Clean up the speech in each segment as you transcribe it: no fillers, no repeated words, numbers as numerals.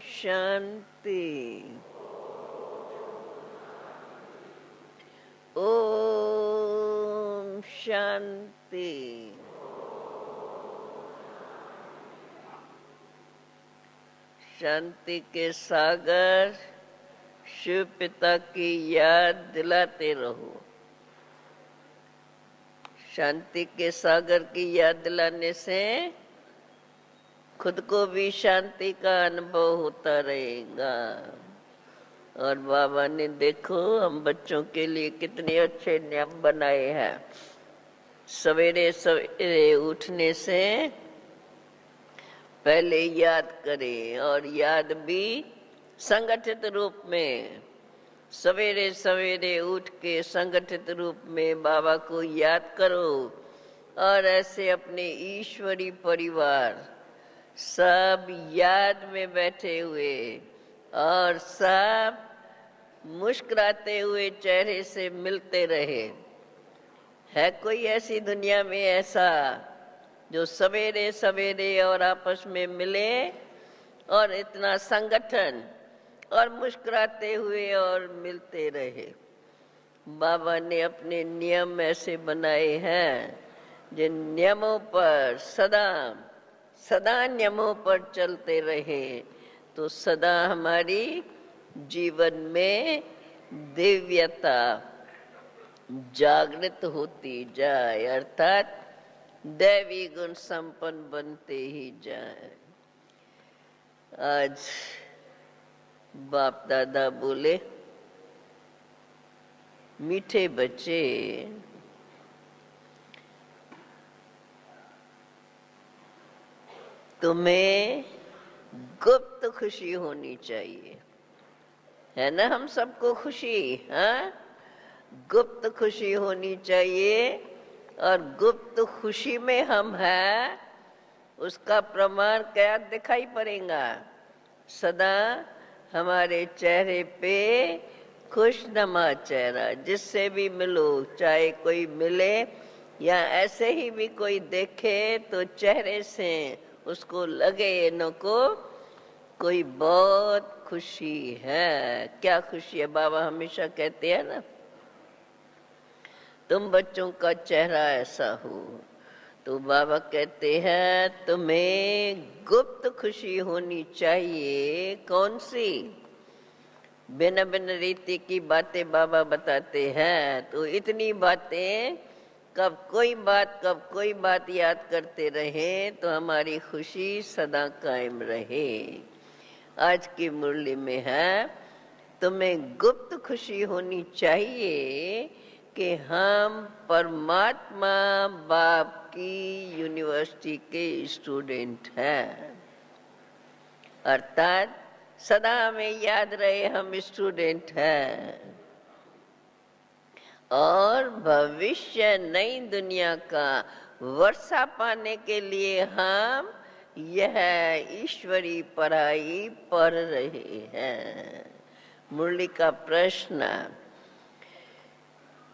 शांति। ओम शांति। शांति के सागर शिव पिता की याद दिलाते रहो। शांति के सागर की याद दिलाने से खुद को भी शांति का अनुभव होता रहेगा। और बाबा ने देखो हम बच्चों के लिए कितने अच्छे नियम बनाए हैं। सवेरे सवेरे उठने से पहले याद करें, और याद भी संगठित रूप में। सवेरे सवेरे उठ के संगठित रूप में बाबा को याद करो, और ऐसे अपने ईश्वरी परिवार सब याद में बैठे हुए और सब मुस्कुराते हुए चेहरे से मिलते रहे। है कोई ऐसी दुनिया में ऐसा जो सवेरे सवेरे और आपस में मिले और इतना संगठन और मुस्कुराते हुए और मिलते रहे? बाबा ने अपने नियम ऐसे बनाए हैं जिन नियमों पर सदा नियमों पर चलते रहे तो सदा हमारी जीवन में दिव्यता जागृत होती जाए, अर्थात दैवी गुण संपन्न बनते ही जाए। आज बाप दादा बोले, मीठे बच्चे तुम्हें गुप्त खुशी होनी चाहिए, है ना? हम सबको खुशी, हाँ, गुप्त खुशी होनी चाहिए। और गुप्त खुशी में हम हैं, उसका प्रमाण क्या दिखाई पड़ेगा? सदा हमारे चेहरे पे खुशनुमा चेहरा। जिससे भी मिलो, चाहे कोई मिले या ऐसे ही भी कोई देखे, तो चेहरे से उसको लगे इनको कोई बहुत खुशी है। क्या खुशी है? बाबा हमेशा कहते हैं ना, तुम बच्चों का चेहरा ऐसा हो। तो बाबा कहते हैं तुम्हें गुप्त खुशी होनी चाहिए। कौन सी? भिन्न भिन्न रीति की बातें बाबा बताते हैं। तो इतनी बातें कब कोई बात याद करते रहे तो हमारी खुशी सदा कायम रहे। आज की मुरली में है, तुम्हें गुप्त खुशी होनी चाहिए कि हम परमात्मा बाप की यूनिवर्सिटी के स्टूडेंट हैं। अर्थात सदा हमें याद रहे हम स्टूडेंट हैं, और भविष्य नई दुनिया का वर्षा पाने के लिए हम यह ईश्वरी पढ़ाई पढ़ रहे हैं। मुरली का प्रश्न,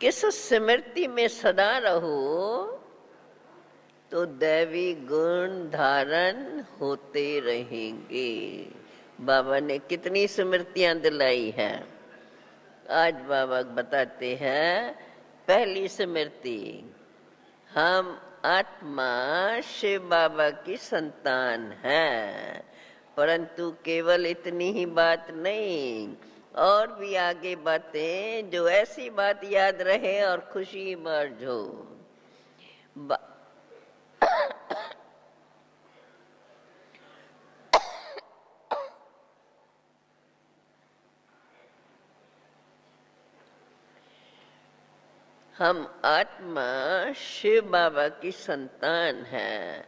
किस स्मृति में सदा रहो तो दैवी गुण धारण होते रहेंगे। बाबा ने कितनी स्मृतियां दिलाई है। आज बाबा बताते हैं पहली स्मृति, हम आत्मा शिव बाबा की संतान है। परंतु केवल इतनी ही बात नहीं, और भी आगे बातें जो ऐसी बात याद रहे और खुशी मर्ज हो। हम आत्मा शिव बाबा की संतान हैं।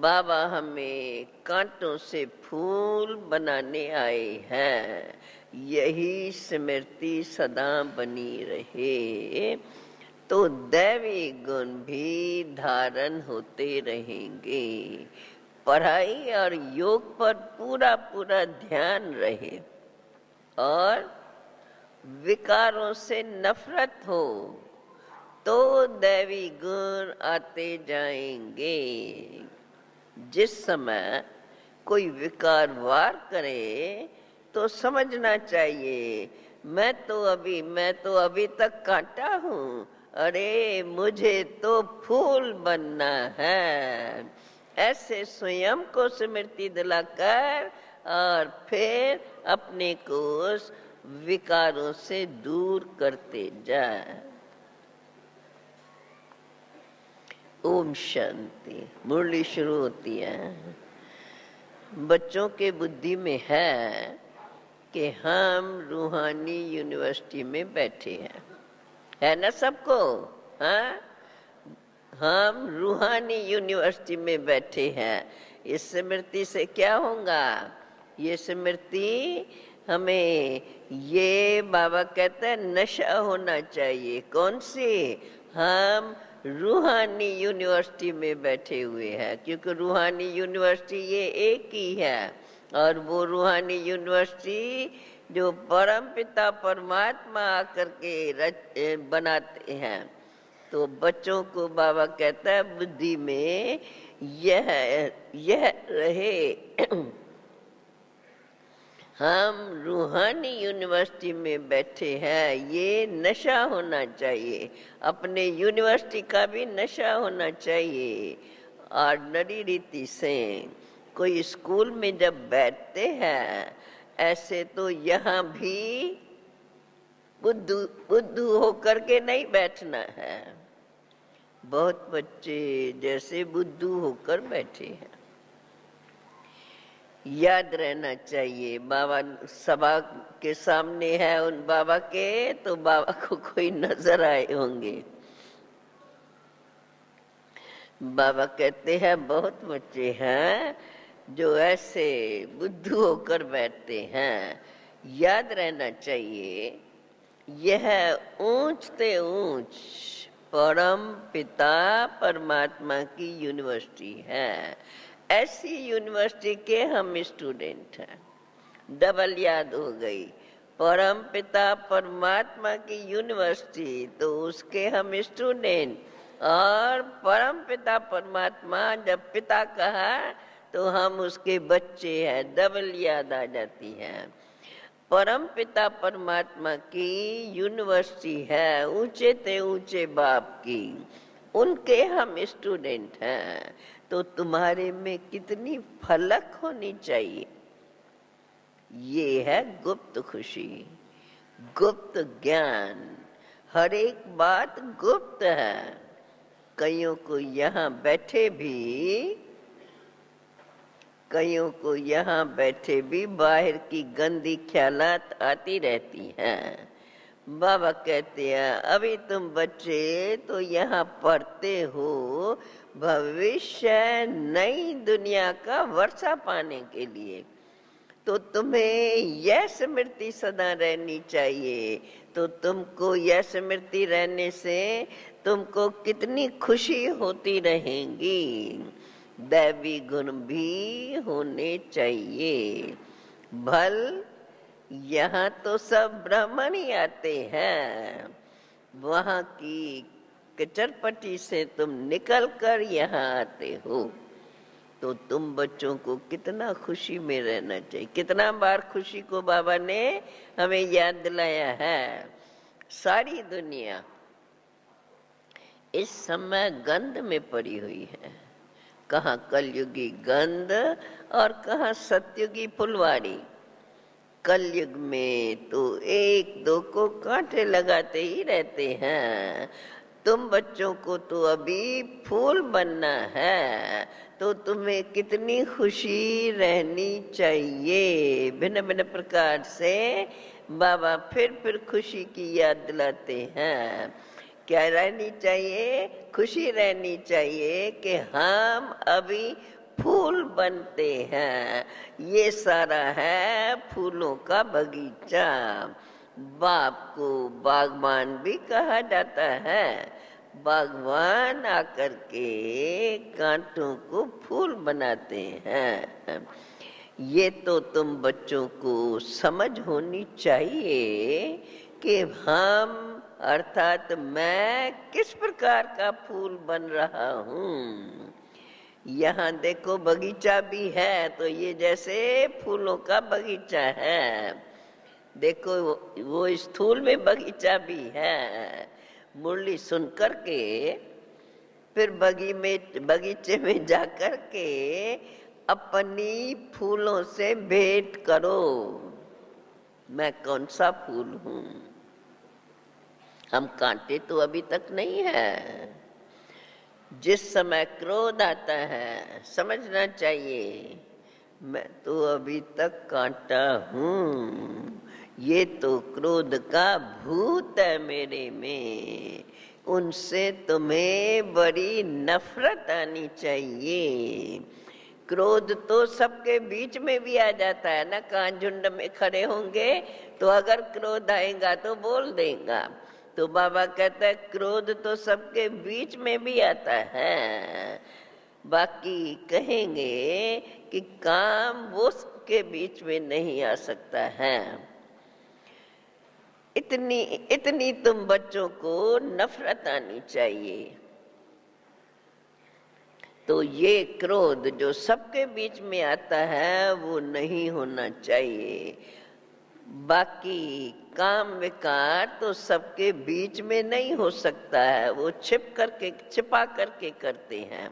बाबा हमें कांटों से फूल बनाने आए हैं। यही स्मृति सदा बनी रहे तो दैवी गुण भी धारण होते रहेंगे। पढ़ाई और योग पर पूरा पूरा ध्यान रहे, और विकारों से नफरत हो तो दैवी गुण आते जाएंगे। जिस समय कोई विकार वार करे तो समझना चाहिए मैं तो अभी तक कांटा हूँ, अरे मुझे तो फूल बनना है। ऐसे स्वयं को स्मृति दिलाकर और फिर अपने को उस विकारों से दूर करते जाए। ओम शांति। मुरली शुरू होती है। बच्चों के बुद्धि में है कि हम रूहानी यूनिवर्सिटी में बैठे हैं, है ना सबको? हाँ, हम रूहानी यूनिवर्सिटी में बैठे हैं। इस स्मृति से क्या होगा? ये स्मृति हमें, ये बाबा कहते हैं नशा होना चाहिए। कौन सी? हम रूहानी यूनिवर्सिटी में बैठे हुए हैं, क्योंकि रूहानी यूनिवर्सिटी ये एक ही है। और वो रूहानी यूनिवर्सिटी जो परम पिता परमात्मा आकर के बनाते हैं। तो बच्चों को बाबा कहता है बुद्धि में यह रहे हम रूहानी यूनिवर्सिटी में बैठे हैं, ये नशा होना चाहिए। अपने यूनिवर्सिटी का भी नशा होना चाहिए। ऑर्डिनरी रीति से कोई स्कूल में जब बैठते हैं, ऐसे तो यहाँ भी बुद्धू होकर के नहीं बैठना है। बहुत बच्चे जैसे बुद्धू होकर बैठे हैं। याद रहना चाहिए, बाबा सभा के सामने है उन बाबा के, तो बाबा को कोई नजर आए होंगे। बाबा कहते हैं बहुत बच्चे हैं जो ऐसे बुद्धू होकर बैठते हैं। याद रहना चाहिए यह ऊंचते ऊंच परम पिता परमात्मा की यूनिवर्सिटी है। ऐसी यूनिवर्सिटी के हम स्टूडेंट हैं। डबल याद हो गई, परम पिता परमात्मा की यूनिवर्सिटी, तो उसके हम स्टूडेंट। और परम पिता परमात्मा जब पिता कहा तो हम उसके बच्चे हैं। डबल याद आ जाती है। परम पिता परमात्मा की यूनिवर्सिटी है, ऊंचे ते ऊंचे बाप की, उनके हम स्टूडेंट हैं। तो तुम्हारे में कितनी फलक होनी चाहिए। ये है गुप्त खुशी, गुप्त ज्ञान। हर एक बात गुप्त है। कईयों को यहाँ बैठे भी बाहर की गंदी ख्यालात आती रहती हैं। बाबा कहते हैं अभी तुम बच्चे तो यहाँ पढ़ते हो, भविष्य नई दुनिया का वर्षा पाने के लिए, तो तुम्हें यह स्मृति सदा रहनी चाहिए। तो तुमको यह स्मृति रहने से तुमको कितनी खुशी होती रहेंगी। दैवी गुण भी होने चाहिए। भल यहाँ तो सब ब्राह्मण ही आते हैं, वहाँ की कचरपट्टी से तुम निकल कर यहाँ आते हो, तो तुम बच्चों को कितना खुशी में रहना चाहिए। कितना बार खुशी को बाबा ने हमें याद दिलाया है। सारी दुनिया इस समय गंध में पड़ी हुई है। कहाँ कलयुगी गंध और कहाँ सतयुगी फुलवारी। कलयुग में तो एक दो को कांटे लगाते ही रहते हैं। तुम बच्चों को तो अभी फूल बनना है, तो तुम्हें कितनी खुशी रहनी चाहिए। भिन्न भिन्न प्रकार से बाबा फिर खुशी की याद दिलाते हैं। क्या रहनी चाहिए? खुशी रहनी चाहिए कि हम अभी फूल बनते हैं। ये सारा है फूलों का बगीचा। बाप को बागबान भी कहा जाता है। बागवान आकर के कांटों को फूल बनाते हैं। ये तो तुम बच्चों को समझ होनी चाहिए कि हम अर्थात मैं किस प्रकार का फूल बन रहा हूँ। यहाँ देखो बगीचा भी है, तो ये जैसे फूलों का बगीचा है। देखो वो स्थूल में बगीचा भी है। मुरली सुन करके फिर बगीचे में जाकर के अपनी फूलों से भेंट करो, मैं कौन सा फूल हूं। हम कांटे तो अभी तक नहीं है। जिस समय क्रोध आता है समझना चाहिए मैं तो अभी तक कांटा हूं, ये तो क्रोध का भूत है मेरे में, उनसे तुम्हें बड़ी नफरत आनी चाहिए। क्रोध तो सबके बीच में भी आ जाता है ना, कान झुंड में खड़े होंगे तो अगर क्रोध आएगा तो बोल देगा। तो बाबा कहता है क्रोध तो सबके बीच में भी आता है, बाकी कहेंगे कि काम वो के बीच में नहीं आ सकता है। इतनी तुम बच्चों को नफरत आनी चाहिए। तो ये क्रोध जो सबके बीच में आता है वो नहीं होना चाहिए। बाकी काम विकार तो सबके बीच में नहीं हो सकता है, वो छिपा करके करते हैं।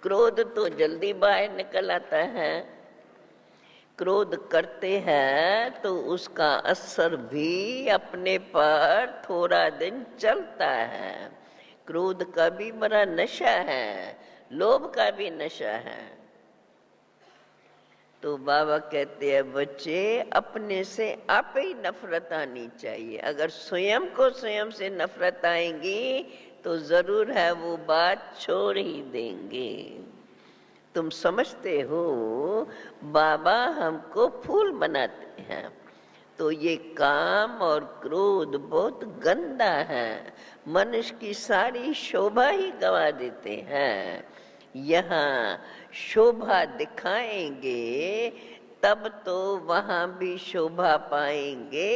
क्रोध तो जल्दी बाहर निकल आता है। क्रोध करते हैं तो उसका असर भी अपने पर थोड़ा दिन चलता है। क्रोध का भी बड़ा नशा है, लोभ का भी नशा है। तो बाबा कहते हैं बच्चे अपने से आप ही नफरत आनी चाहिए। अगर स्वयं को स्वयं से नफरत आएंगी तो जरूर है वो बात छोड़ ही देंगे। तुम समझते हो बाबा हमको फूल बनाते हैं, तो ये काम और क्रोध बहुत गंदा है, मनुष्य की सारी शोभा ही गवा देते हैं। यहाँ शोभा दिखाएंगे तब तो वहां भी शोभा पाएंगे।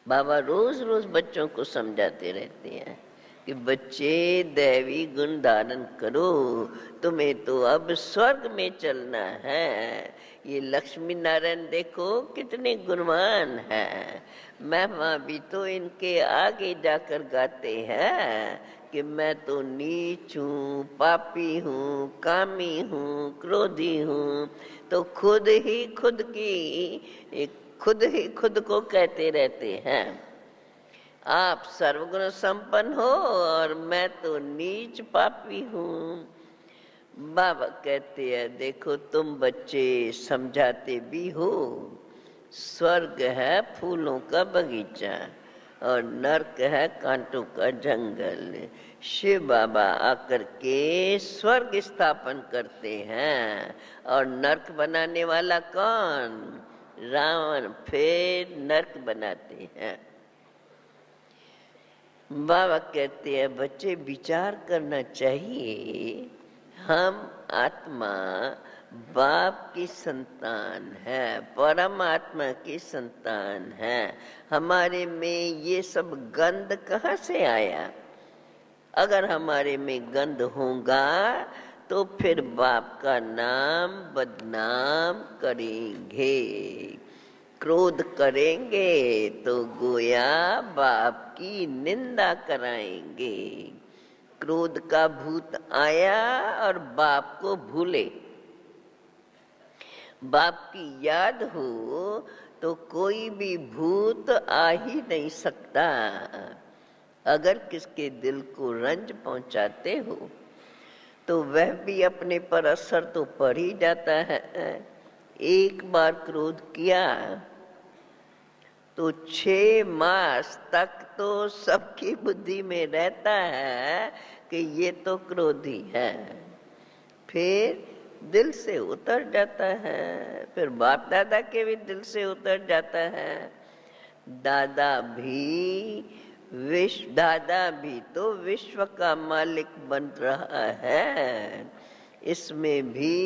बाबा रोज रोज बच्चों को समझाते रहते हैं कि बच्चे दैवी गुण धारण करो, तुम्हें तो अब स्वर्ग में चलना है। ये लक्ष्मी नारायण देखो कितने गुणवान हैं। महिमा भी तो इनके आगे जाकर गाते हैं कि मैं तो नीच हूँ, पापी हूँ, कामी हूँ, क्रोधी हूँ। तो खुद ही खुद को कहते रहते हैं आप सर्वगुण संपन्न हो और मैं तो नीच पापी हूँ। बाबा कहते हैं देखो तुम बच्चे समझाते भी हो, स्वर्ग है फूलों का बगीचा और नर्क है कांटों का जंगल। शिव बाबा आकर के स्वर्ग स्थापन करते हैं और नर्क बनाने वाला कौन? रावण। फिर नर्क बनाते हैं। बाबा कहते हैं बच्चे विचार करना चाहिए, हम आत्मा बाप की संतान है, परमात्मा की संतान है। हमारे में ये सब गंध कहाँ से आया? अगर हमारे में गंध होगा तो फिर बाप का नाम बदनाम करेंगे। क्रोध करेंगे तो गोया बाप की निंदा कराएंगे। क्रोध का भूत आया और बाप को भूले। बाप की याद हो तो कोई भी भूत आ ही नहीं सकता। अगर किसके दिल को रंज पहुंचाते हो तो वह भी अपने पर असर तो पड़ ही जाता है। एक बार क्रोध किया तो 6 मास तक तो सबकी बुद्धि में रहता है कि ये तो क्रोधी है, फिर दिल से उतर जाता है। फिर बाप दादा के भी दिल से उतर जाता है। दादा भी तो विश्व का मालिक बन रहा है। इसमें भी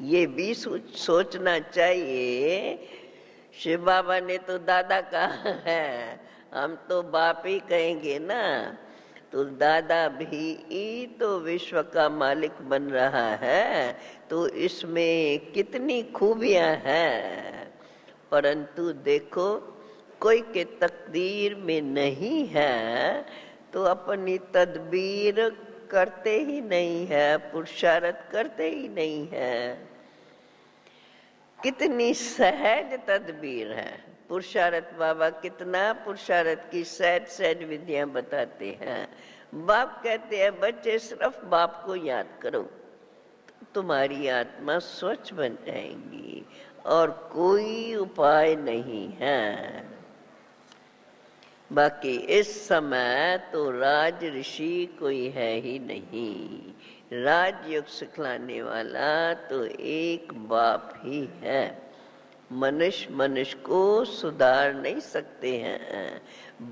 ये भी सोचना चाहिए, शिव बाबा ने तो दादा कहा है, हम तो बाप ही कहेंगे ना। तो दादा भी तो विश्व का मालिक बन रहा है, तो इसमें कितनी खूबियां हैं। परंतु देखो, कोई के तकदीर में नहीं है तो अपनी तदबीर करते ही नहीं है, पुरुषार्थ करते ही नहीं है। कितनी सहज तदबीर है पुरुषार्थ। बाबा कितना पुरुषार्थ की सहज सहज विधियां बताते हैं। बाप कहते हैं बच्चे सिर्फ बाप को याद करो, तो तुम्हारी आत्मा स्वच्छ बन जाएगी, और कोई उपाय नहीं है। बाकी इस समय तो राज ऋषि कोई है ही नहीं। राजयोग सिखलाने वाला तो एक बाप ही है। मनुष्य को सुधार नहीं सकते हैं,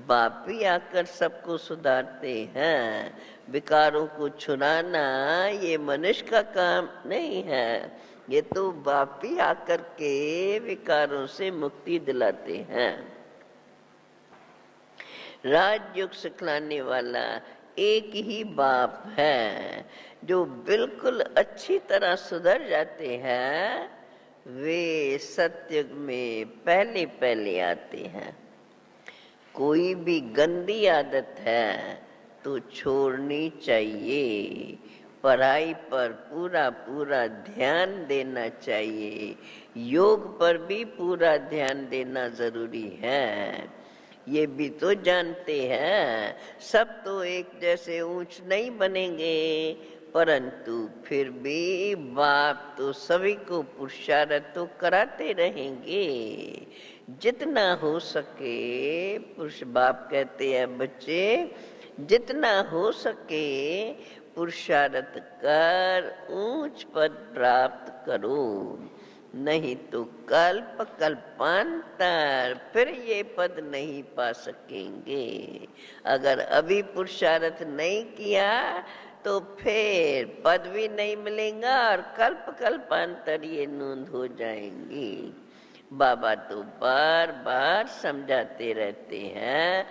बाप ही आकर सबको सुधारते हैं। विकारों को छुड़ाना ये मनुष्य का काम नहीं है, ये तो बाप ही आकर के विकारों से मुक्ति दिलाते हैं। राजयोग सिखलाने वाला एक ही बाप है। जो बिल्कुल अच्छी तरह सुधर जाते हैं वे सतयुग में पहले पहले आते हैं। कोई भी गंदी आदत है तो छोड़नी चाहिए। पढ़ाई पर पूरा पूरा ध्यान देना चाहिए। योग पर भी पूरा ध्यान देना जरूरी है। ये भी तो जानते हैं सब तो एक जैसे ऊंच नहीं बनेंगे, परंतु फिर भी बाप तो सभी को पुरुषार्थ तो कराते रहेंगे। जितना हो सके, पुरुष बाप कहते हैं बच्चे जितना हो सके पुरुषार्थ कर ऊंच पद प्राप्त करो, नहीं तो कल्प कल्पांतर फिर ये पद नहीं पा सकेंगे। अगर अभी पुरुषार्थ नहीं किया तो फिर पद भी नहीं मिलेगा और कल्प कल्पांतर ये नूंद हो जाएंगी। बाबा तो बार बार समझाते रहते हैं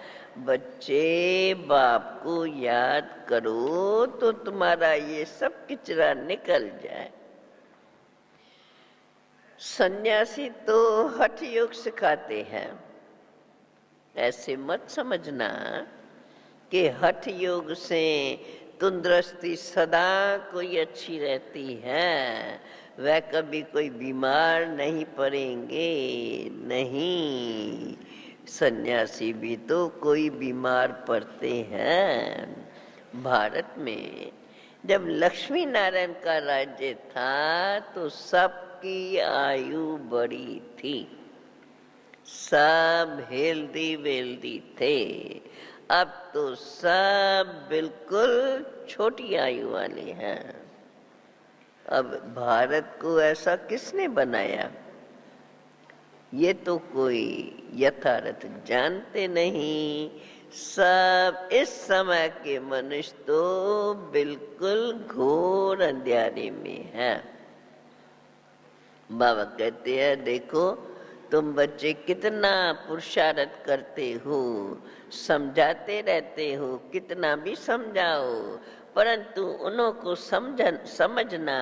बच्चे बाप को याद करो तो तुम्हारा ये सब किचरा निकल जाए। सन्यासी तो हठ योग सिखाते हैं। ऐसे मत समझना कि हठ योग से तंदुरुस्ती सदा कोई अच्छी रहती है, वह कभी कोई बीमार नहीं पड़ेंगे। नहीं, सन्यासी भी तो कोई बीमार पड़ते हैं। भारत में जब लक्ष्मी नारायण का राज्य था तो सबकी आयु बड़ी थी, सब हेल्दी वेल्दी थे। अब तो सब बिल्कुल छोटी आयु वाले हैं। अब भारत को ऐसा किसने बनाया? ये तो कोई यथार्थ जानते नहीं। सब इस समय के मनुष्य तो बिल्कुल घोर अंधेरे में है। बाबा कहते हैं देखो तुम बच्चे कितना पुरुषार्थ करते हो, समझाते रहते हो, कितना भी समझाओ, परंतु उन्हों को समझना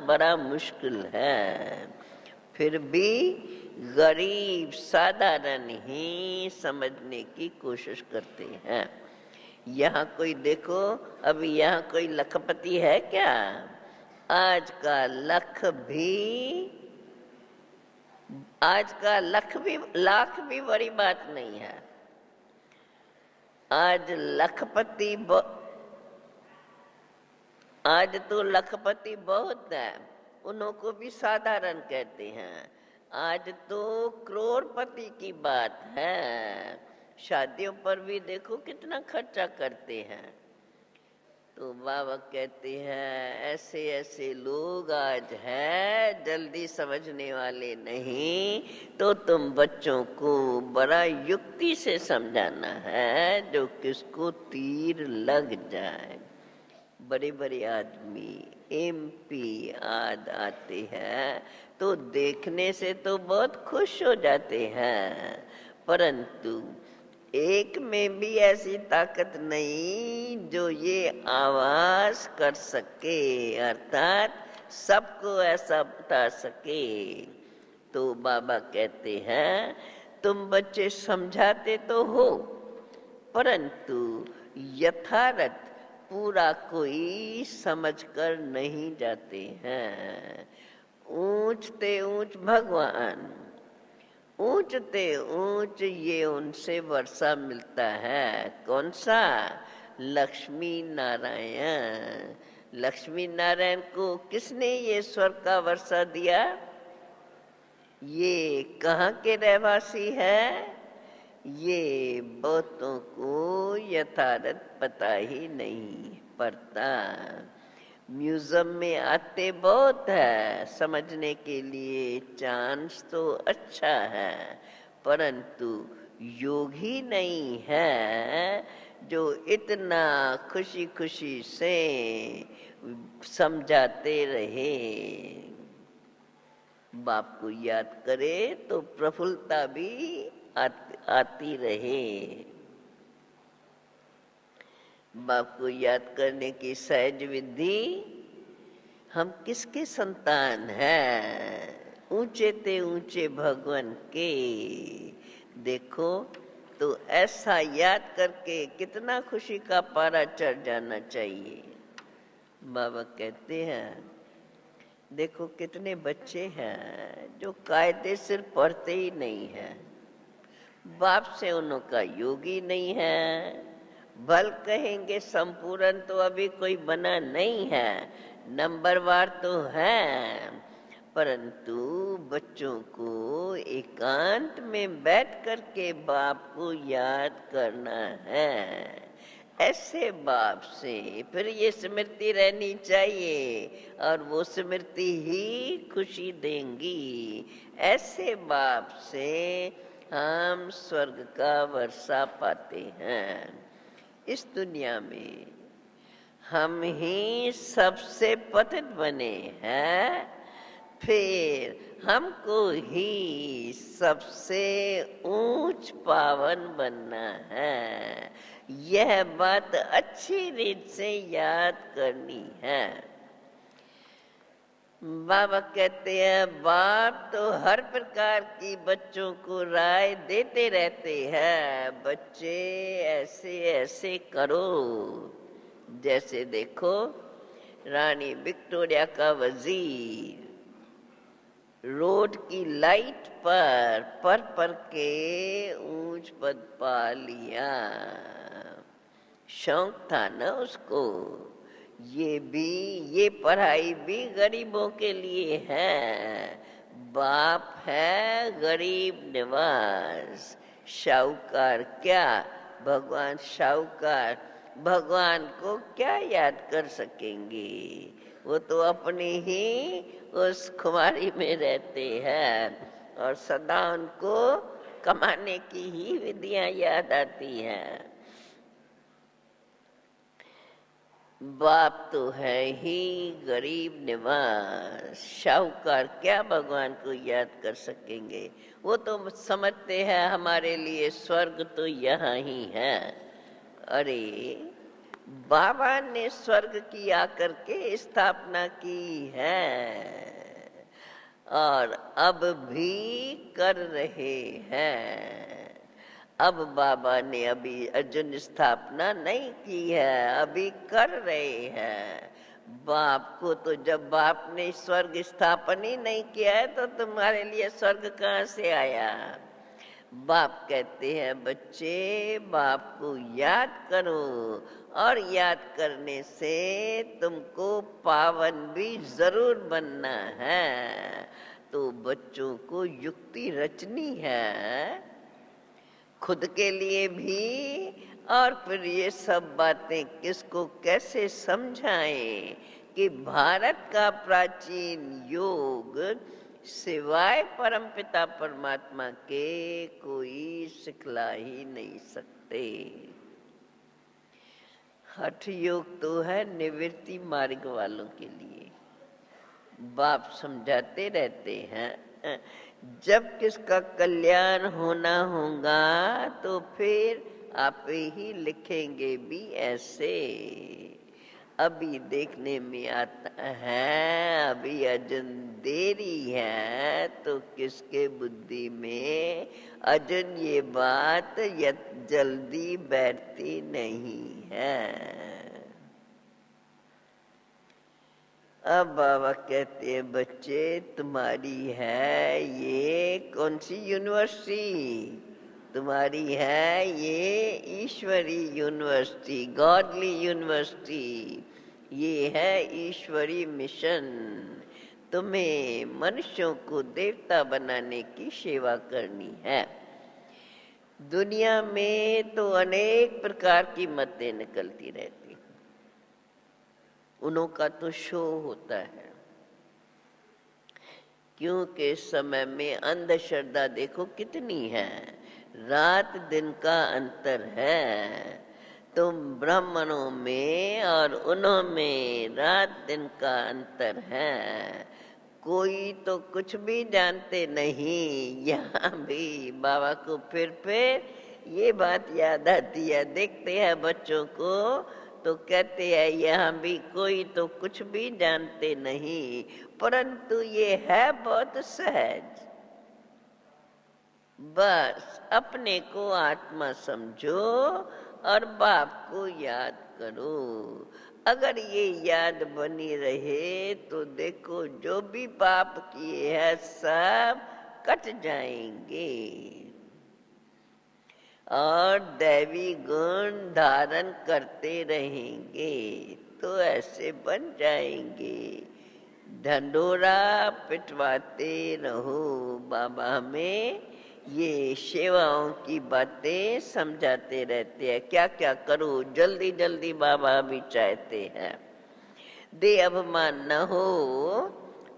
बड़ा मुश्किल है। फिर भी गरीब साधारण ही समझने की कोशिश करते हैं। यहाँ कोई देखो, अभी यहाँ कोई लखपति है क्या? आज का लाख भी बड़ी बात नहीं है। आज तो लखपति बहुत है, उन्हों को भी साधारण कहते हैं। आज तो करोड़पति की बात है। शादियों पर भी देखो कितना खर्चा करते हैं। तो बाबा कहते हैं ऐसे ऐसे लोग आज हैं, जल्दी समझने वाले नहीं। तो तुम बच्चों को बड़ा युक्ति से समझाना है जो किसको तीर लग जाए। बड़े बड़े आदमी MP आते हैं तो देखने से तो बहुत खुश हो जाते हैं, परंतु एक में भी ऐसी ताकत नहीं जो ये आवाज कर सके, अर्थात सबको ऐसा बता सके। तो बाबा कहते हैं तुम बच्चे समझाते तो हो, परंतु यथार्थ पूरा कोई समझकर नहीं जाते हैं। ऊंचते ऊंच भगवान, ऊंचते ऊंच ये उनसे वर्षा मिलता है। कौन सा? लक्ष्मी नारायण। लक्ष्मी नारायण को किसने ये स्वर्ग का वर्षा दिया? ये कहाँ के रहवासी है? ये बहुतों को यथार्थ पता ही नहीं पड़ता। म्यूजियम में आते बहुत है, समझने के लिए चांस तो अच्छा है, परंतु योग ही नहीं है जो इतना खुशी खुशी से समझाते रहे। बाप को याद करे तो प्रफुल्लता भी आती रहे। बाप को याद करने की सहज विधि, हम किसके संतान हैं? ऊंचे ते ऊंचे भगवान के। देखो तो ऐसा याद करके कितना खुशी का पारा चढ़ जाना चाहिए। बाबा कहते हैं देखो कितने बच्चे हैं जो कायदे सिर पढ़ते ही नहीं है, बाप से उनका योग ही नहीं है। भल कहेंगे संपूर्ण तो अभी कोई बना नहीं है, नंबरवार तो है, परंतु बच्चों को एकांत में बैठ करके बाप को याद करना है। ऐसे बाप से फिर ये स्मृति रहनी चाहिए और वो स्मृति ही खुशी देंगी। ऐसे बाप से हम स्वर्ग का वर्षा पाते हैं। इस दुनिया में हम ही सबसे पतित बने हैं, फिर हमको ही सबसे ऊंच पावन बनना है। यह बात अच्छी रीत से याद करनी है। बाबा कहते हैं बाप तो हर प्रकार की बच्चों को राय देते रहते हैं, बच्चे ऐसे ऐसे करो। जैसे देखो रानी विक्टोरिया का वजीर रोड की लाइट पर के ऊंच पद पा लिया, शौक था ना उसको। ये पढ़ाई भी गरीबों के लिए है। बाप है गरीब निवास, शाहूकार क्या? भगवान शाहूकार भगवान को क्या याद कर सकेंगे? वो तो अपनी ही उस खुमारी में रहते हैं और सदा उनको कमाने की ही विधियां याद आती हैं। बाप तो है ही गरीब निवास, शाहूकार क्या भगवान को याद कर सकेंगे? वो तो समझते हैं हमारे लिए स्वर्ग तो यहाँ ही है। अरे बाबा ने स्वर्ग की आकर के स्थापना की है और अब भी कर रहे हैं। अब बाबा ने अभी अर्जुन स्थापना नहीं की है, अभी कर रहे हैं। बाप को तो जब बाप ने स्वर्ग स्थापन ही नहीं किया है तो तुम्हारे लिए स्वर्ग कहाँ से आया? बाप कहते हैं बच्चे बाप को याद करो और याद करने से तुमको पावन भी जरूर बनना है। तो बच्चों को युक्ति रचनी है खुद के लिए भी, और फिर ये सब बातें किसको कैसे समझाएं कि भारत का प्राचीन योग सिवाय परमपिता परमात्मा के कोई सिखला ही नहीं सकते। हठ योग तो है निवृत्ति मार्ग वालों के लिए, बाप समझाते रहते हैं। जब किसका कल्याण होना होगा तो फिर आप ही लिखेंगे भी ऐसे। अभी देखने में आता है, अभी अजन देरी है, तो किसके बुद्धि में अजन ये बात जल्दी बैठती नहीं है। अब बाबा कहते हैं, बच्चे तुम्हारी है ये कौन सी यूनिवर्सिटी? तुम्हारी है ये ईश्वरी यूनिवर्सिटी, गॉडली यूनिवर्सिटी। ये है ईश्वरी मिशन। तुम्हें मनुष्यों को देवता बनाने की सेवा करनी है। दुनिया में तो अनेक प्रकार की मतें निकलती रहती, उन्हों का तो शो होता है, क्योंकि समय में अंधश्रद्धा देखो कितनी है। रात दिन का अंतर है। तुम ब्राह्मणों में और उन्हों में रात दिन का अंतर है। कोई तो कुछ भी जानते नहीं। यहाँ भी बाबा को फिर ये बात याद आती है। देखते हैं बच्चों को तो कहते हैं यहाँ भी कोई तो कुछ भी जानते नहीं, परंतु ये है बहुत सहज। बस अपने को आत्मा समझो और बाप को याद करो। अगर ये याद बनी रहे तो देखो जो भी पाप किए हैं सब कट जाएंगे और दैवी गुण धारण करते रहेंगे तो ऐसे बन जाएंगे। ढंढोरा पिटवाते रहो। बाबा में ये सेवाओं की बातें समझाते रहते हैं, क्या क्या करो जल्दी जल्दी बाबा भी चाहते हैं। दे अभिमान न हो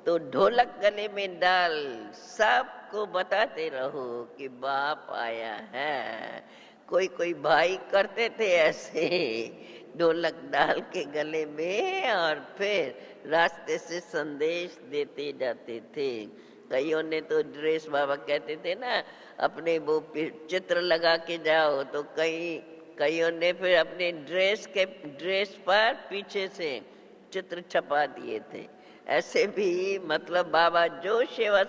तो ढोलक गले में डाल सबको बताते रहो कि बाप आया है। कोई कोई भाई करते थे ऐसे, ढोलक डाल के गले में और फिर रास्ते से संदेश देते जाते थे। कईयों ने तो ड्रेस, बाबा कहते थे ना अपने वो चित्र लगा के जाओ, तो कईयों ने फिर अपने ड्रेस पर पीछे से चित्र छपा दिए थे। ऐसे भी मतलब बाबा जो सेवा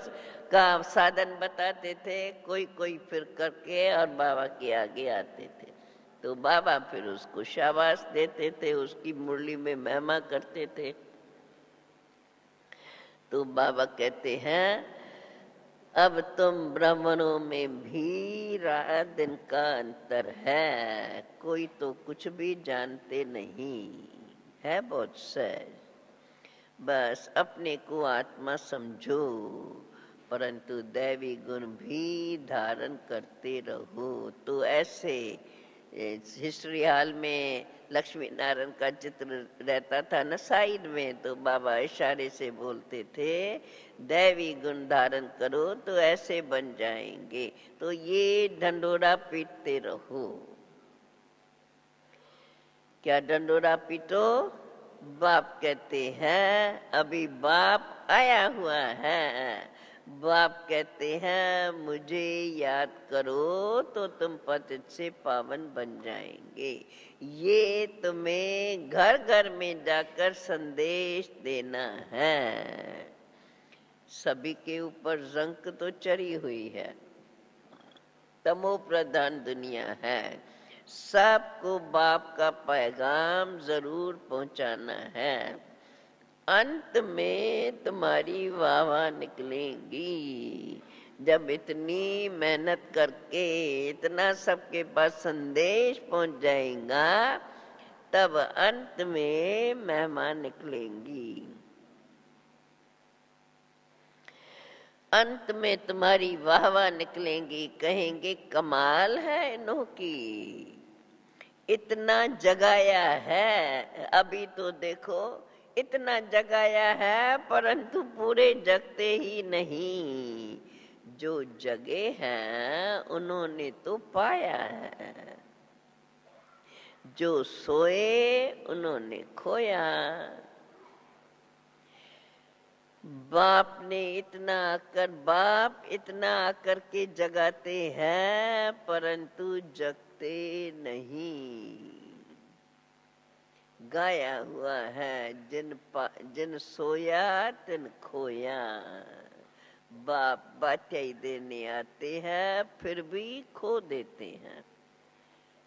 का साधन बताते थे कोई कोई फिर करके और बाबा के आगे आते थे, तो बाबा फिर उसको शाबाश देते थे, उसकी मुरली में महिमा करते थे। तो बाबा कहते हैं अब तुम ब्राह्मणों में भी रात दिन का अंतर है, कोई तो कुछ भी जानते नहीं है, बहुत सहज। बस अपने को आत्मा समझो, परंतु दैवी गुण भी धारण करते रहो। तो ऐसे हिस्ट्री हॉल में लक्ष्मी नारायण का चित्र रहता था न साइड में, तो बाबा इशारे से बोलते थे दैवी गुण धारण करो तो ऐसे बन जाएंगे। तो ये ढंडोरा पीटते रहो। क्या ढंडोरा पीटो? बाप कहते हैं अभी बाप आया हुआ है। बाप कहते हैं मुझे याद करो तो तुम पतित से पावन बन जाएंगे। ये तुम्हें घर घर में जाकर संदेश देना है। सभी के ऊपर रंक तो चढ़ी हुई है, तमो प्रधान दुनिया है। सबको बाप का पैगाम जरूर पहुंचाना है। अंत में तुम्हारी वाह निकलेंगी। जब इतनी मेहनत करके इतना सबके पास संदेश पहुंच जाएगा तब अंत में महिमा निकलेंगी। अंत में तुम्हारी वाह वाह निकलेंगी, कहेंगे कमाल है इन्हों की, इतना जगाया है। अभी तो देखो इतना जगाया है परंतु पूरे जगते ही नहीं। जो जगे हैं उन्होंने तो पाया है, जो सोए उन्होंने खोया। बाप इतना आकर के जगाते हैं परंतु जगते नहीं। गाया हुआ है जिन सोया तिन खोया। बाप बातें देने आते हैं फिर भी खो देते हैं।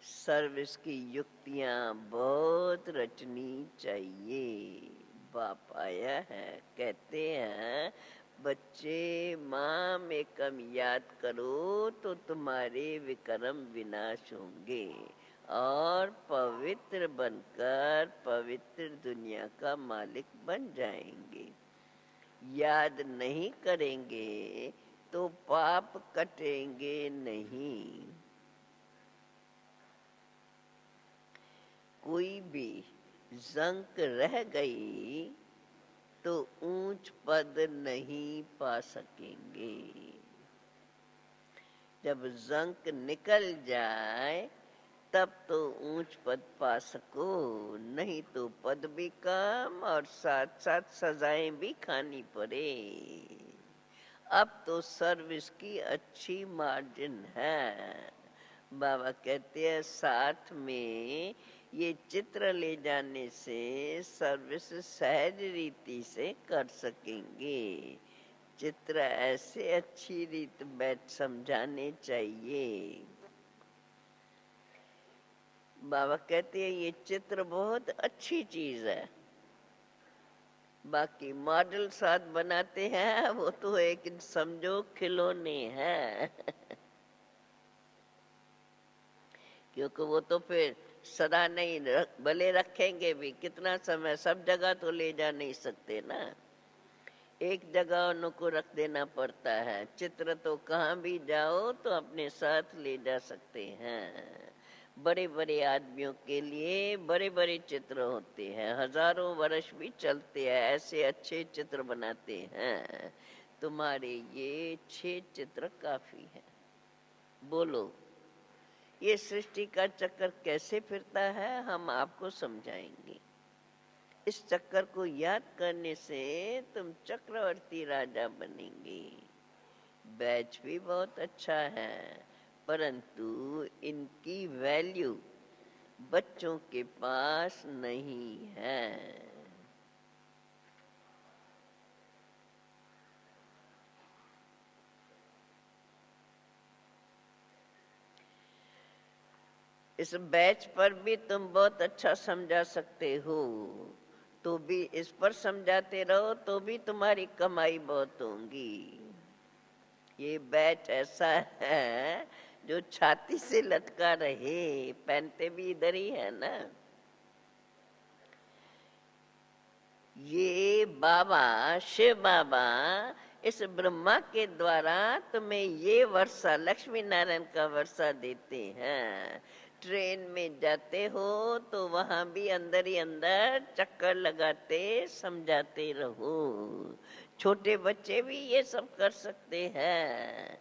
सर्विस की युक्तियां बहुत रचनी चाहिए। बाप आया है, कहते हैं बच्चे माँ में कम याद करो तो तुम्हारे विक्रम विनाश होंगे और पवित्र बनकर पवित्र दुनिया का मालिक बन जाएंगे। याद नहीं करेंगे तो पाप कटेंगे नहीं। कोई भी जंक रह गई तो ऊंच पद नहीं पा सकेंगे। जब जंक निकल जाए तब तो ऊंच पद पा सको, नहीं तो पद भी कम और साथ साथ सजाएं भी खानी पड़े। अब तो सर्विस की अच्छी मार्जिन है। बाबा कहते हैं साथ में ये चित्र ले जाने से सर्विस सहज रीति से कर सकेंगे। चित्र ऐसे अच्छी रीत बैठ समझाने चाहिए। बाबा कहते हैं ये चित्र बहुत अच्छी चीज है। बाकी मॉडल साथ बनाते हैं वो तो एक समझो खिलौने हैं क्योंकि वो तो फिर सदा नहीं भले रखेंगे भी कितना समय, सब जगह तो ले जा नहीं सकते ना, एक जगह उनको रख देना पड़ता है। चित्र तो कहाँ भी जाओ तो अपने साथ ले जा सकते हैं। बड़े बड़े आदमियों के लिए बड़े बड़े चित्र होते हैं, हजारों वर्ष भी चलते हैं, ऐसे अच्छे चित्र बनाते हैं। तुम्हारे ये 6 चित्र काफी है। बोलो ये सृष्टि का चक्कर कैसे फिरता है हम आपको समझाएंगे। इस चक्कर को याद करने से तुम चक्रवर्ती राजा बनेंगे। बैच भी बहुत अच्छा है परंतु इनकी वैल्यू बच्चों के पास नहीं है। इस बैच पर भी तुम बहुत अच्छा समझा सकते हो, तो भी इस पर समझाते रहो तो भी तुम्हारी कमाई बहुत होगी। ये बैच ऐसा है जो छाती से लटका रहे, पहनते भी इधर ही है ना। ये बाबा शिव बाबा इस ब्रह्मा के द्वारा तुम्हें ये वर्षा लक्ष्मी नारायण का वर्षा देते हैं। ट्रेन में जाते हो तो वहां भी अंदर ही अंदर चक्कर लगाते समझाते रहो। छोटे बच्चे भी ये सब कर सकते हैं।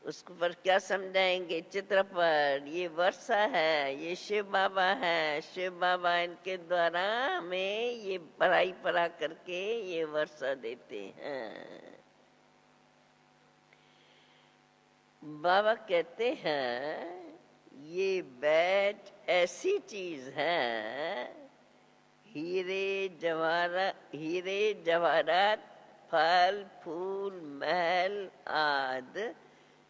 उसको पर क्या समझाएंगे? चित्र पर ये वर्षा है, ये शिव बाबा है, शिव बाबा इनके द्वारा हमें ये पढ़ाई पढ़ा करके ये वर्षा देते हैं। बाबा कहते हैं ये बैच ऐसी चीज है, हीरे जवाहरात फल फूल महल आदि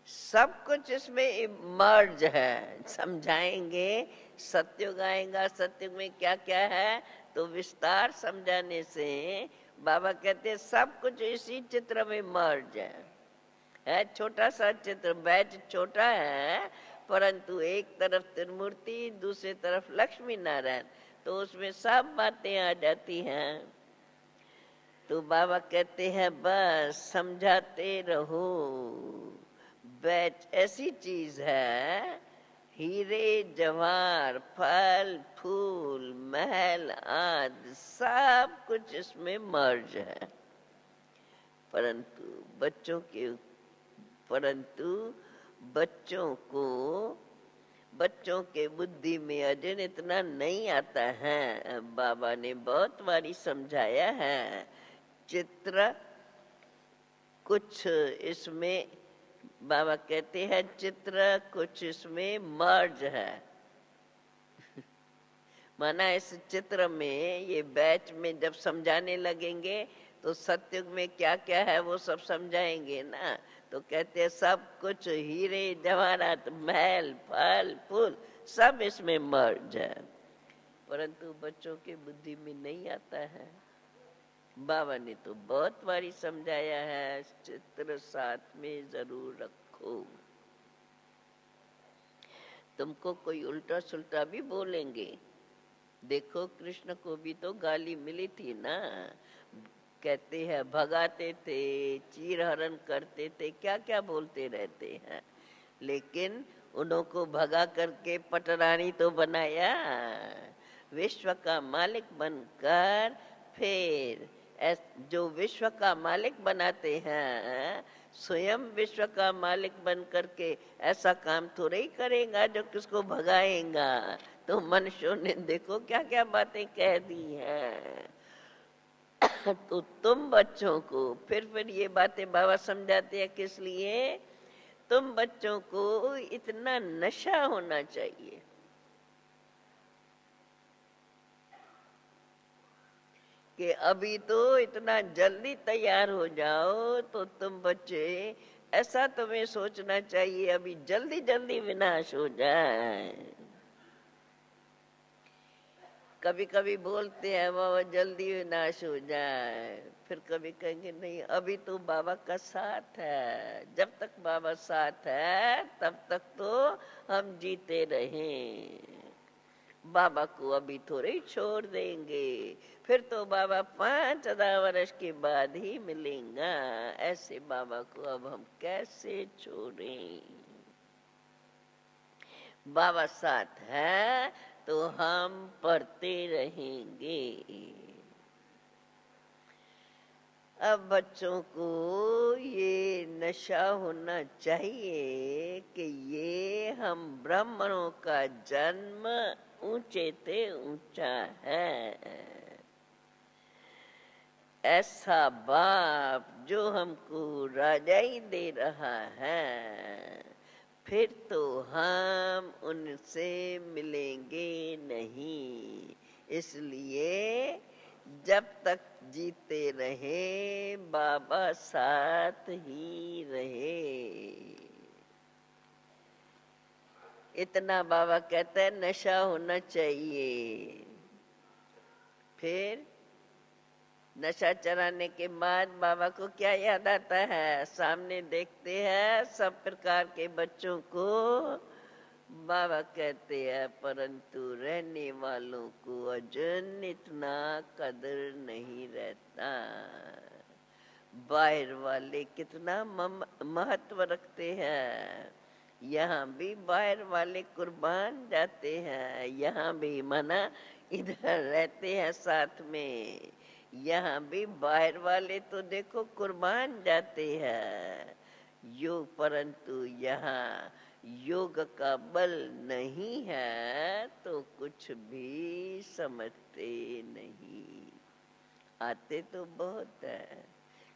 सब कुछ इसमें मर्ज है। समझाएंगे, सत्युग आएगा, सत्युग में क्या क्या है तो विस्तार समझाने से बाबा कहते हैं सब कुछ इसी चित्र में मर्ज है। छोटा सा चित्र, बैच छोटा है परंतु एक तरफ त्रिमूर्ति दूसरी तरफ लक्ष्मी नारायण, तो उसमें सब बातें आ जाती हैं। तो बाबा कहते हैं बस समझाते रहो। बैच ऐसी चीज है, हीरे जवाहर फल फूल महल आदि सब कुछ इसमें मर्ज है। परंतु बच्चों के बुद्धि में अजन इतना नहीं आता है। बाबा ने बहुत बारी समझाया है चित्र कुछ इसमें बाबा कहते हैं चित्र कुछ इसमें मर्ज है। माना इस चित्र में ये बैच में जब समझाने लगेंगे तो सत्युग में क्या क्या है वो सब समझाएंगे ना। तो कहते हैं सब कुछ हीरे जवाहरात महल फल फूल सब इसमें मर्ज है, परंतु बच्चों की बुद्धि में नहीं आता है। बाबा ने तो बहुत बारी समझाया है चित्र साथ में जरूर रखो। तुमको कोई उल्टा सुल्टा भी बोलेंगे, देखो कृष्ण को भी तो गाली मिली थी ना, कहते हैं भगाते थे, चीर हरण करते थे, क्या क्या बोलते रहते हैं, लेकिन उन्हों को भगा करके पटरानी तो बनाया। विश्व का मालिक बनकर फिर जो विश्व का मालिक बनाते हैं, स्वयं विश्व का मालिक बन करके ऐसा काम थोड़ा ही करेगा जो किसको भगाएगा। तो मनुष्यों ने देखो क्या क्या बातें कह दी हैं। तो तुम बच्चों को फिर ये बातें बाबा समझाते हैं किस लिए, तुम बच्चों को इतना नशा होना चाहिए कि अभी तो इतना जल्दी तैयार हो जाओ। तो तुम बच्चे ऐसा तुम्हें सोचना चाहिए अभी जल्दी जल्दी विनाश हो जाए। कभी कभी बोलते हैं बाबा जल्दी विनाश हो जाए, फिर कभी कहेंगे नहीं अभी तो बाबा का साथ है, जब तक बाबा साथ है तब तक तो हम जीते रहें। बाबा को अभी थोड़े ही छोड़ देंगे, फिर तो बाबा 5,000 वर्ष के बाद ही मिलेगा। ऐसे बाबा को अब हम कैसे छोड़ें। बाबा साथ है तो हम पढ़ते रहेंगे। अब बच्चों को ये नशा होना चाहिए कि ये हम ब्राह्मणों का जन्म ऊंचे से ऊंचा है। ऐसा बाप जो हमको राजाई दे रहा है, फिर तो हम उनसे मिलेंगे नहीं। इसलिए जब तक जीते रहे बाबा साथ ही रहे। इतना बाबा कहते हैं नशा होना चाहिए। फिर नशा चढ़ाने के बाद बाबा को क्या याद आता है, सामने देखते हैं सब प्रकार के बच्चों को। बाबा कहते हैं परंतु रहने वालों को अजन इतना कदर नहीं रहता। बाहर वाले कितना महत्व रखते हैं, यहाँ भी बाहर वाले कुर्बान जाते हैं, यहाँ भी मना इधर रहते हैं साथ में, यहाँ भी बाहर वाले तो देखो कुर्बान जाते हैं योग, परंतु यहाँ योग का बल नहीं है तो कुछ भी समझते नहीं। आते तो बहुत है,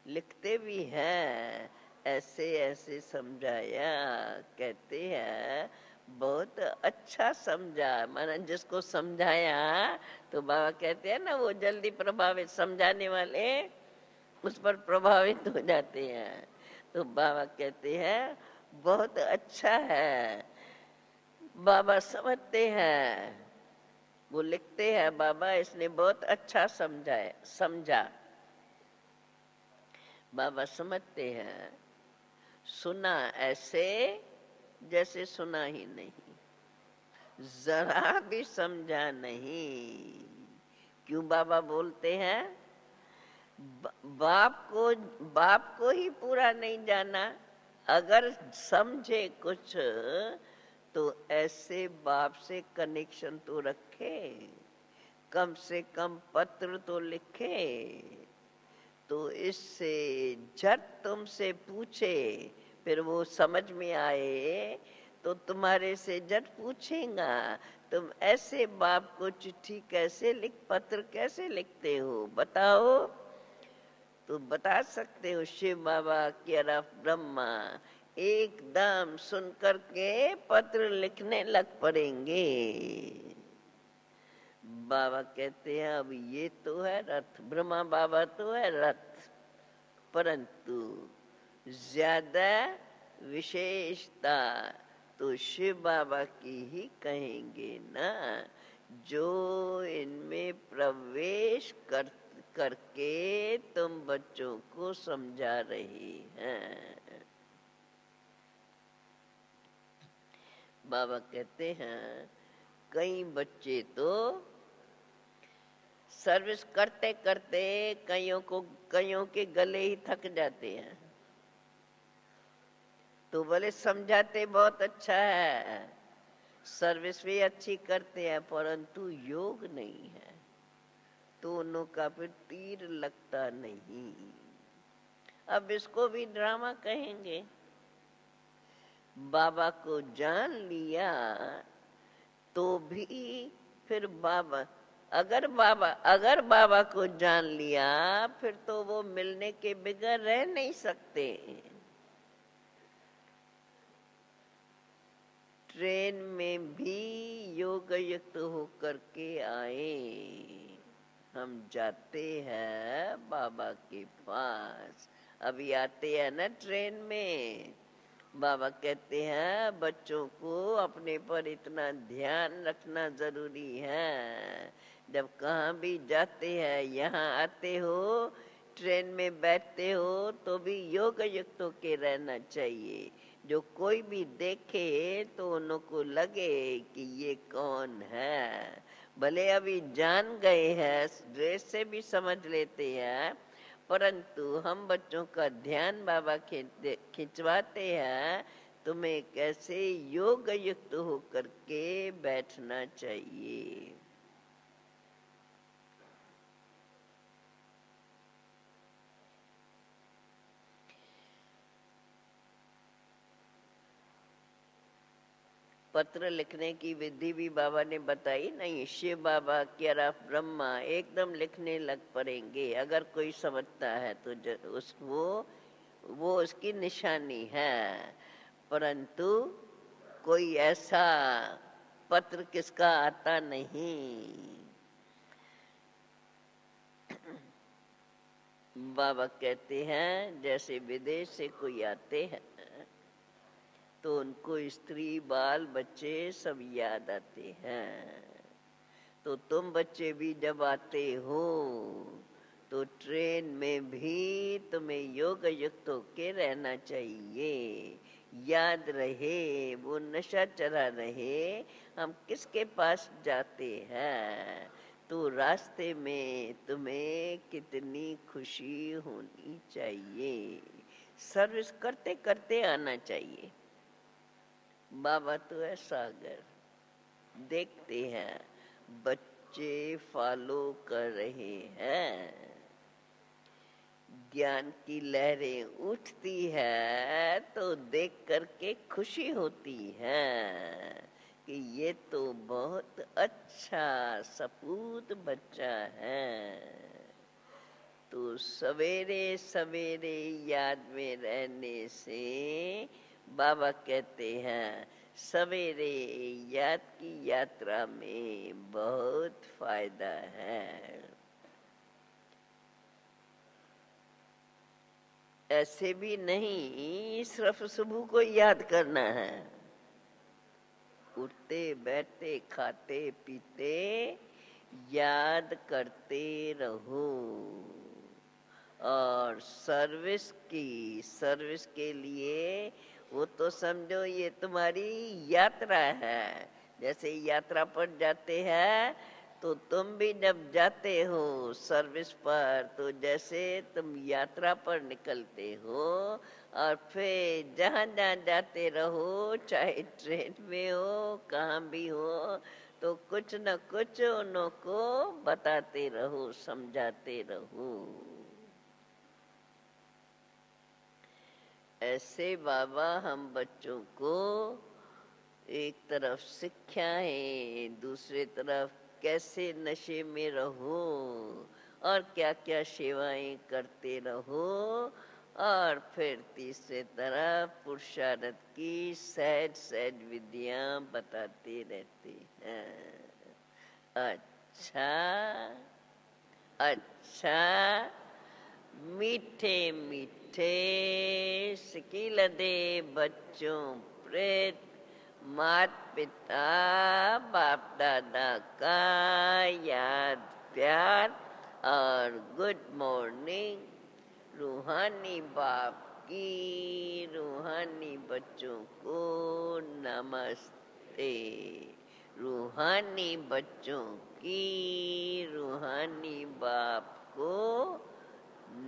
लिखते भी हैं, ऐसे ऐसे समझाया, कहते हैं बहुत अच्छा समझा। माना जिसको समझाया तो बाबा कहते हैं ना वो जल्दी प्रभावित, समझाने वाले उस पर प्रभावित हो जाते हैं। तो बाबा कहते हैं बहुत अच्छा है, बाबा समझते हैं। वो लिखते हैं बाबा इसने बहुत अच्छा समझा। बाबा समझते हैं, सुना ऐसे जैसे सुना ही नहीं, जरा भी समझा नहीं। क्यों बाबा बोलते हैं बाप को ही पूरा नहीं जाना, अगर समझे कुछ तो ऐसे बाप से कनेक्शन तो रखे, कम से कम पत्र तो लिखे, तो इससे झट तुमसे पूछे, फिर वो समझ में आए तो तुम्हारे से झट पूछेगा तुम ऐसे बाप को चिट्ठी कैसे पत्र कैसे लिखते हो बताओ। तो बता सकते हो शिव बाबा की तरफ ब्रह्मा, एकदम सुन करके पत्र लिखने लग पड़ेंगे। बाबा कहते हैं अब ये तो है रथ, ब्रह्मा बाबा तो है रथ, परंतु ज्यादा विशेषता तो शिव बाबा की ही कहेंगे ना, जो इनमें प्रवेश करके तुम बच्चों को समझा रहे हैं। बाबा कहते हैं कई बच्चे तो सर्विस करते करते कईयों के गले ही थक जाते हैं, तो बोले समझाते बहुत अच्छा है, सर्विस भी अच्छी करते हैं, परंतु योग नहीं है, तो उनका फिर तीर लगता नहीं। अब इसको भी ड्रामा कहेंगे। बाबा को जान लिया तो भी फिर बाबा अगर बाबा को जान लिया फिर तो वो मिलने के बगैर रह नहीं सकते। ट्रेन में भी योग युक्त होकर के आए, हम जाते हैं बाबा के पास। अभी आते हैं ना ट्रेन में, बाबा कहते हैं बच्चों को अपने पर इतना ध्यान रखना जरूरी है। जब कहाँ भी जाते हैं, यहाँ आते हो, ट्रेन में बैठते हो तो भी योग युक्त होके रहना चाहिए। जो कोई भी देखे तो उनको लगे कि ये कौन है। भले अभी जान गए हैं, ड्रेस से भी समझ लेते हैं, परंतु हम बच्चों का ध्यान बाबा खिंचवाते हैं, तुम्हें कैसे योग युक्त होकर के बैठना चाहिए। पत्र लिखने की विधि भी बाबा ने बताई नहीं। शिव बाबा की तरफ ब्रह्मा एकदम लिखने लग पड़ेंगे। अगर कोई समझता है तो वो उसकी निशानी है, परंतु कोई ऐसा पत्र किसका आता नहीं। बाबा कहते हैं जैसे विदेश से कोई आते हैं तो उनको स्त्री बाल बच्चे सब याद आते हैं, तो तुम बच्चे भी जब आते हो तो ट्रेन में भी तुम्हें योग युक्त होके रहना चाहिए। याद रहे, वो नशा चढ़ा रहे, हम किसके पास जाते हैं, तो रास्ते में तुम्हें कितनी खुशी होनी चाहिए। सर्विस करते करते आना चाहिए। बाबा तो है सागर, देखते हैं बच्चे फॉलो कर रहे हैं, ज्ञान की लहरें उठती है तो देख करके खुशी होती है कि ये तो बहुत अच्छा सपूत बच्चा है। तो सवेरे सवेरे याद में रहने से बाबा कहते हैं सवेरे याद की यात्रा में बहुत फायदा है। ऐसे भी नहीं सिर्फ सुबह को याद करना है, उठते बैठते खाते पीते याद करते रहो। और सर्विस के लिए वो तो समझो ये तुम्हारी यात्रा है। जैसे यात्रा पर जाते हैं तो तुम भी जब जाते हो सर्विस पर, तो जैसे तुम यात्रा पर निकलते हो और फिर जहाँ जहाँ जाते रहो, चाहे ट्रेन में हो कहाँ भी हो, तो कुछ न कुछ उनको बताते रहो, समझाते रहो। ऐसे बाबा हम बच्चों को एक तरफ शिक्षा है, दूसरी तरफ कैसे नशे में रहो और क्या क्या सेवाएं करते रहो। और फिर तीसरे तरफ पुरुषार्थ की सहज सहज विधियां बताते रहते हैं। अच्छा अच्छा, मीठे मीठे सिकिल दे बच्चों प्रेत, मात पिता बाप दादा का याद प्यार और गुड मॉर्निंग। रूहानी बाप की रूहानी बच्चों को नमस्ते। रूहानी बच्चों की रूहानी बाप को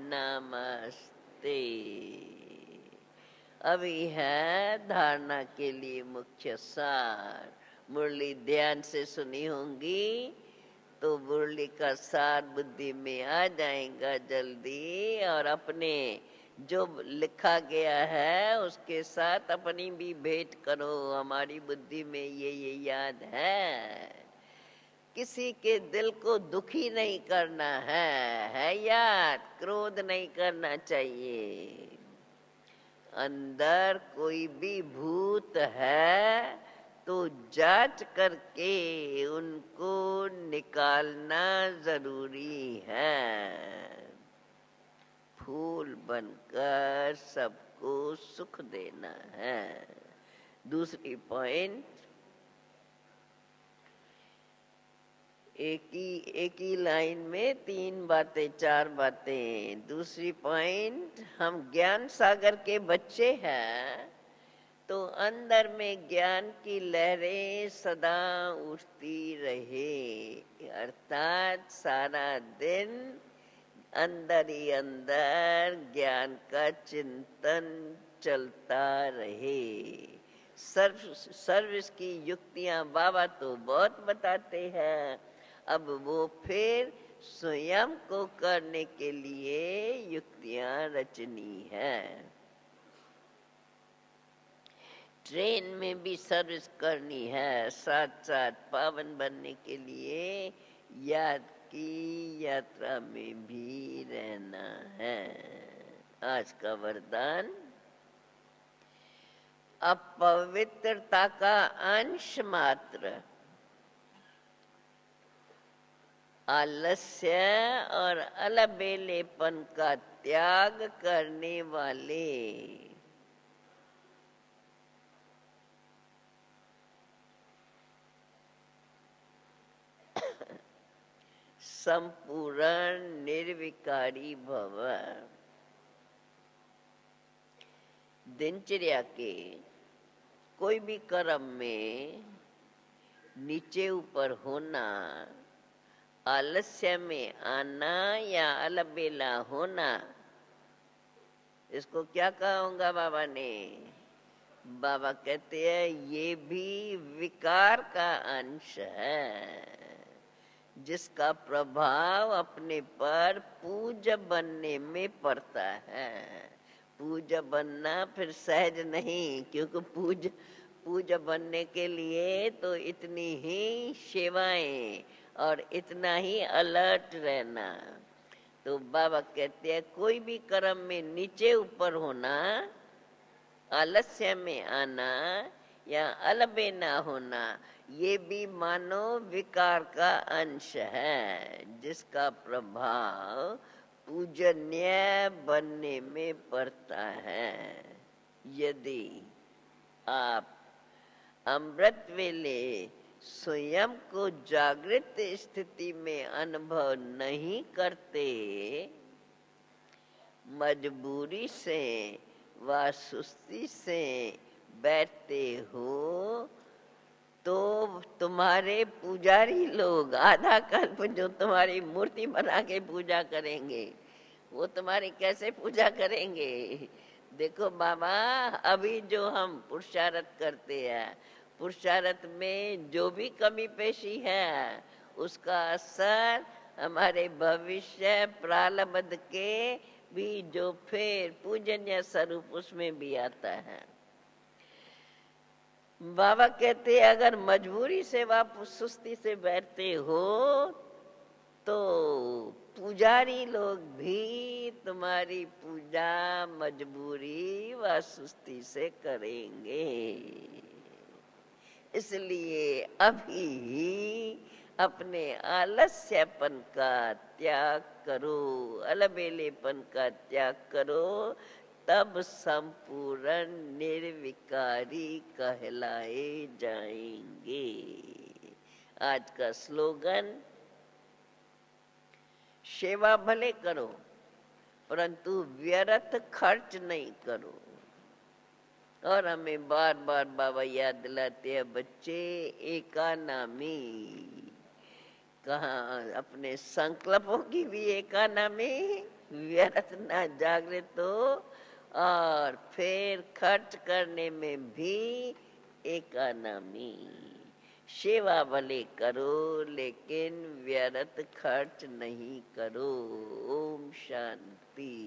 नमस्ते। अभी है धारणा के लिए मुख्य सार। मुरली ध्यान से सुनी होंगी तो मुरली का सार बुद्धि में आ जाएगा जल्दी, और अपने जो लिखा गया है उसके साथ अपनी भी भेंट करो। हमारी बुद्धि में ये याद है। किसी के दिल को दुखी नहीं करना है याद। क्रोध नहीं करना चाहिए। अंदर कोई भी भूत है तो जांच करके उनको निकालना जरूरी है। फूल बनकर सबको सुख देना है। दूसरी पॉइंट, एक ही लाइन में 3 बातें 4 बातें। दूसरी पॉइंट, हम ज्ञान सागर के बच्चे हैं तो अंदर में ज्ञान की लहरें सदा उठती रहे, अर्थात सारा दिन अंदर ही अंदर ज्ञान का चिंतन चलता रहे। सर्विस की युक्तियां बाबा तो बहुत बताते हैं, अब वो फिर स्वयं को करने के लिए युक्तियां रचनी है। ट्रेन में भी सर्विस करनी है, साथ साथ पावन बनने के लिए याद की यात्रा में भी रहना है। आज का वरदान, अपवित्रता का अंश मात्र, आलस्य और अलबेलेपन का त्याग करने वाले संपूर्ण निर्विकारी भव। दिनचर्या के कोई भी कर्म में नीचे ऊपर होना, आलस्य में आना या अलबेला होना, इसको क्या कहूँगा बाबा ने? बाबा कहते हैं ये भी विकार का अंश है, जिसका प्रभाव अपने पर पूज्य बनने में पड़ता है। पूज्य बनना फिर सहज नहीं, क्योंकि पूज्य बनने के लिए तो इतनी ही सेवाएं और इतना ही अलर्ट रहना। तो बाबा कहते हैं कोई भी कर्म में नीचे ऊपर होना, आलस्य में आना या अलबे ना होना, ये भी मानो विकार का अंश है, जिसका प्रभाव पूजनीय बनने में पड़ता है। यदि आप अमृत वेले स्वयं को जागृत स्थिति में अनुभव नहीं करते, मजबूरी से व सुस्ती से बैठते हो, तो तुम्हारे पुजारी लोग आधा कल्प जो तुम्हारी मूर्ति बना के पूजा करेंगे, वो तुम्हारी कैसे पूजा करेंगे? देखो बाबा, अभी जो हम पुरुषार्थ करते हैं, पुरुषार्थ में जो भी कमी पेशी है, उसका असर हमारे भविष्य प्रारब्ध के भी जो फिर पूजनीय स्वरूप उसमें भी आता है। बाबा कहते हैं अगर मजबूरी से आप सुस्ती से बैठते हो तो पुजारी लोग भी तुम्हारी पूजा मजबूरी व सुस्ती से करेंगे। इसलिए अभी ही अपने आलस्यपन का त्याग करो, अलबेलेपन का त्याग करो, तब संपूर्ण निर्विकारी कहलाए जाएंगे। आज का स्लोगन, सेवा भले करो परंतु व्यर्थ खर्च नहीं करो। और हमें बार बार बाबा याद दिलाते हैं, बच्चे एका नामी, कहाँ अपने संकल्पों की भी एका नामी, व्यर्थ ना जागृत हो, और फिर खर्च करने में भी एका नामी। सेवा भले करो लेकिन व्यर्थ खर्च नहीं करो। ओम शांति।